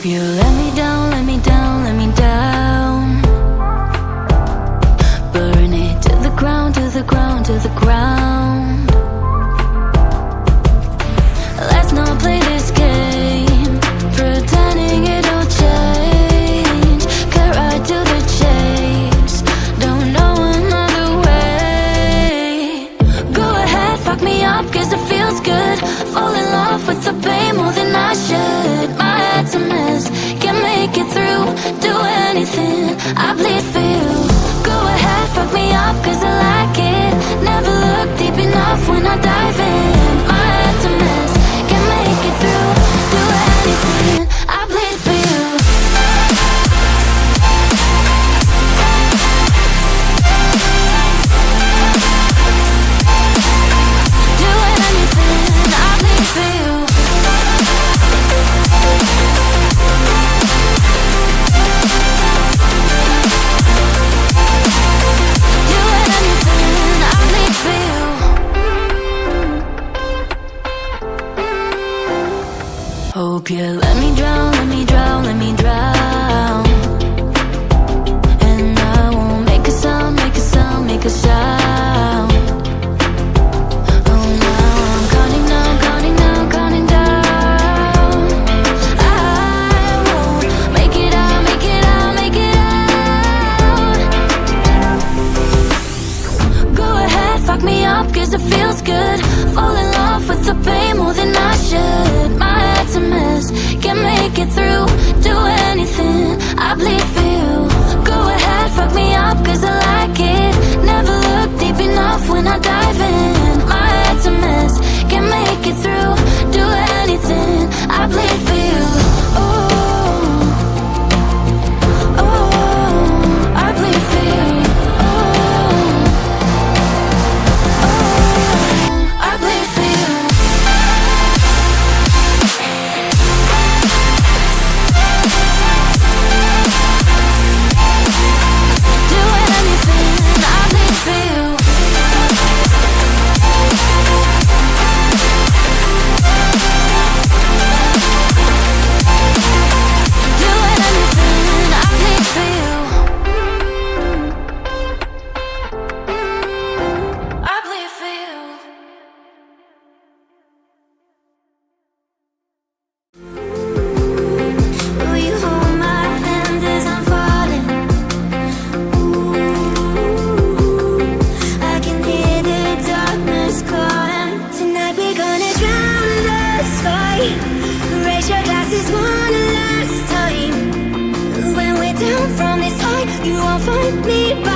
Hope you let me down, let me down, let me down. Burn it to the ground, to the ground, to the ground. Let's not play this game, pretending it'll change. Cut right to the chase, don't know another way. Go ahead, fuck me up, cause it feels good. Fall in love with the pain more than I should. My head's a mess, can't make it through. Do anything, I bleed for you. Go ahead, fuck me up, cause I like it. Never look deep enough when I dive in. My head's a mess, can't make it through. Do anything, I bleed for you. Doing anything, I bleed for you. Doing anything, I bleed for you. Hope you let me drown, let me drown, let me drown. And I won't make a sound, make a sound, make a sound. Oh, now I'm counting down, counting down, counting down. I won't make it out, make it out, make it out. Go ahead, fuck me up, cause it feels good. Fall in love with the pain more than I should. My head's a mess, can't make it through. Do anything, I bleed for you. Go ahead, fuck me up, cause I like it. Never look deep enough when I dive in. My head's a mess, can't make it through. Do anything, I bleed for you. Oh, oh, I bleed for you. Oh, oh, I bleed for you. Doing anything, I bleed for you. Doing anything, I bleed for you. I bleed for you. Will you hold my hand as I'm falling? Ooh, I can hear the darkness calling. Tonight we're gonna drown this fight. Raise your glasses one last time. When we're down from this height, you won't find me by